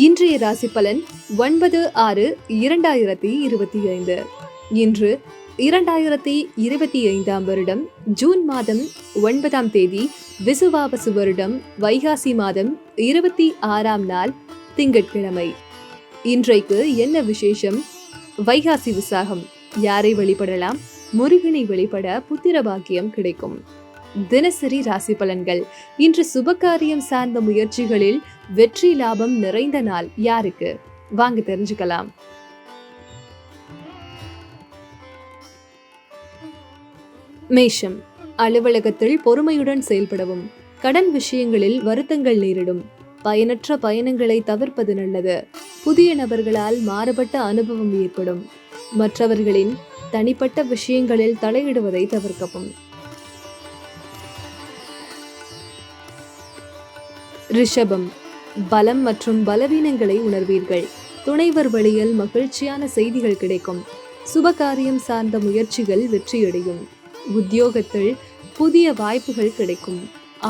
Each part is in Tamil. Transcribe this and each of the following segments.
இன்றைய ராசி பலன் 9/6/2025. இன்று 2025 வருடம் ஜூன் மாதம் 9ஆம் தேதி, விசுவாவசு வருடம் வைகாசி மாதம் 26ஆம் நாள், திங்கட்கிழமை. இன்றைக்கு என்ன விசேஷம்? வைகாசி விசாகம். யாரை வழிபடலாம்? முருகனை வழிபட புத்திர பாக்கியம் கிடைக்கும். தினசரி ராசி பலன்கள். இன்று சுபகாரியம் சார்ந்த முயற்சிகளில் வெற்றி லாபம் நிறைந்த நாள். யாருக்கு? வாங்க தெரிஞ்சுக்கலாம். மேஷம். அலுவலகத்தில் பொறுமையுடன் செயல்படவும், கடன் விஷயங்களில் வருத்தங்கள் நேரிடும். பயனற்ற பயணங்களை தவிர்ப்பது நல்லது. புதிய நபர்களால் மாறுபட்ட அனுபவம் ஏற்படும். மற்றவர்களின் தனிப்பட்ட விஷயங்களில் தலையிடுவதை தவிர்க்கவும். ரிஷபம். பலம் மற்றும் பலவீனங்களை உணர்வீர்கள். துணைவர் வழியில் மகிழ்ச்சியான செய்திகள் கிடைக்கும். சுபகாரியம் சார்ந்த முயற்சிகள் வெற்றியடையும். உத்தியோகத்தில் புதிய வாய்ப்புகள் கிடைக்கும்.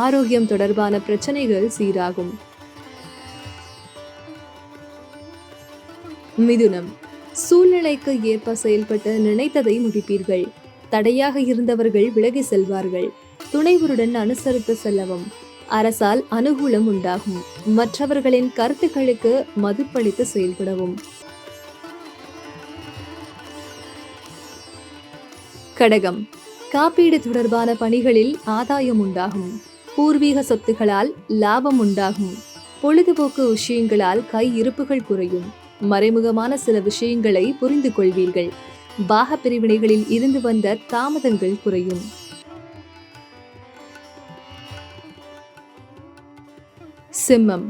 ஆரோக்கியம் தொடர்பான பிரச்சனைகள் சீராகும். மிதுனம். சூழ்நிலைக்கு ஏற்ப செயல்பட்டு நினைத்ததை முடிப்பீர்கள். தடையாக இருந்தவர்கள் விலகி செல்வார்கள். துணைவருடன் அனுசரித்து செல்லவும். அரசால் அனுகூலம் உண்டாகும். மற்றவர்களின் கருத்துக்களுக்கு மதிப்பளித்து செயல்படவும். கடகம். காப்பீடு தொடர்பான பணிகளில் ஆதாயம் உண்டாகும். பூர்வீக சொத்துகளால் லாபம் உண்டாகும். பொழுதுபோக்கு விஷயங்களால் கை இருப்புகள் குறையும். மறைமுகமான சில விஷயங்களை புரிந்து கொள்வீர்கள். பாக பிரிவினைகளில் இருந்து வந்த தாமதங்கள் குறையும். சிம்மம்.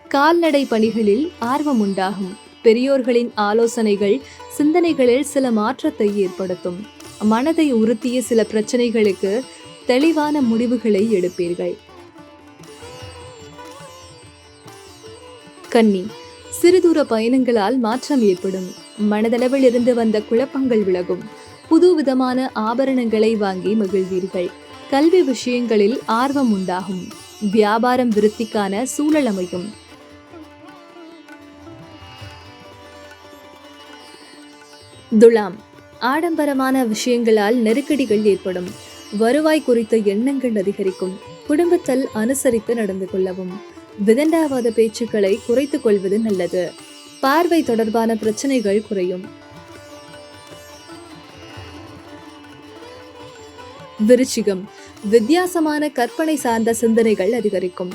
கால்நடை பணிகளில் ஆர்வம் உண்டாகும். பெரியோர்களின் ஆலோசனைகள் சிந்தனைகளில் சில மாற்றத்தை ஏற்படுத்தும். மனதை உறுத்திய சில பிரச்சனைகளுக்கு தெளிவான முடிவுகளை எடுப்பீர்கள். கன்னி. சிறுதூர பயணங்களால் மாற்றம் ஏற்படும். மனதளவில் இருந்து வந்த குழப்பங்கள் விலகும். புது விதமான ஆபரணங்களை வாங்கி மகிழ்வீர்கள். கல்வி விஷயங்களில் ஆர்வம் உண்டாகும். வியாபாரம் விருத்திக்கான சூழல் அமையும். துலாம். ஆடம்பரமான விஷயங்களால் நெருக்கடிகள் ஏற்படும். வருவாய் குறித்த எண்ணங்கள் அதிகரிக்கும். குடும்பத்தில் அனுசரித்து நடந்து கொள்ளவும். விதண்டாவாத பேச்சுக்களை குறைத்துக் கொள்வது நல்லது. பார்வை தொடர்பான பிரச்சனைகள் குறையும். விருச்சிகம். வித்தியாசமான கற்பனை சார்ந்த சிந்தனைகள் அதிகரிக்கும்.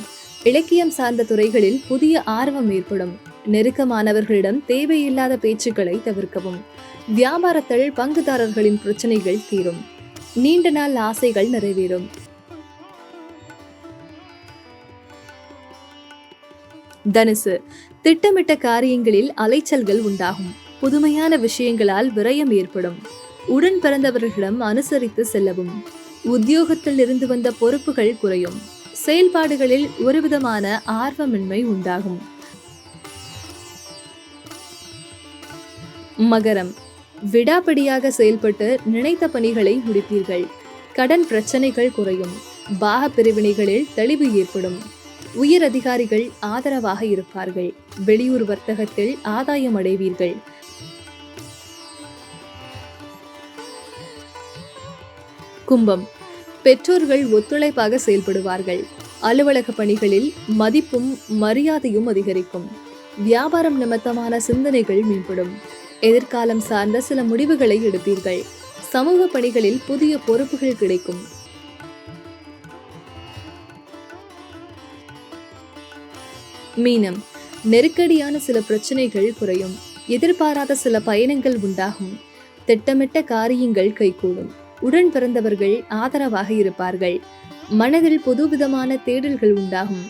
இலக்கியம் சார்ந்த துறைகளில் புதிய ஆர்வம் ஏற்படும். நெருக்கமானவர்களிடம் தேவையில்லாத பேச்சுக்களை தவிர்க்கவும். வியாபாரத்தில் பங்குதாரர்களின் பிரச்சனைகள் தீரும். நீண்ட நாள் ஆசைகள் நிறைவேறும். தனுசு. திட்டமிட்ட காரியங்களில் அலைச்சல்கள் உண்டாகும். புதுமையான விஷயங்களால் விரயம் ஏற்படும். உடன் பிறந்தவர்களிடம் அனுசரித்து செல்லவும். உத்தியோகத்தில் இருந்து வந்த பொறுப்புகள் குறையும். செயல்பாடுகளில் ஒருவிதமான ஆர்வமின்மை உண்டாகும். மகரம். விடாப்பிடியாக செயல்பட்டு நினைத்த பணிகளை முடிப்பீர்கள். கடன் பிரச்சனைகள் குறையும். பாக பிரிவினைகளில் தெளிவு ஏற்படும். உயர் அதிகாரிகள் ஆதரவாக இருப்பார்கள். வெளியூர் வர்த்தகத்தில் ஆதாயம் அடைவீர்கள். கும்பம். பெற்றோர்கள் ஒத்துழைப்பாக செயல்படுவார்கள். அலுவலக பணிகளில் மதிப்பும் மரியாதையும் அதிகரிக்கும். வியாபாரம் நிமித்தமான சிந்தனைகள் மேம்படும். எதிர்காலம் சார்ந்த சில முடிவுகளை எடுப்பீர்கள். சமூக பணிகளில் புதிய பொறுப்புகள் கிடைக்கும். மீனம். நெருக்கடியான சில பிரச்சனைகள் குறையும். எதிர்பாராத சில பயணங்கள் உண்டாகும். திட்டமிட்ட காரியங்கள் கைகூடும். உடன் பிறந்தவர்கள் ஆதரவாக இருப்பார்கள். மனதில் புதுவிதமான தேடல்கள் உண்டாகும்.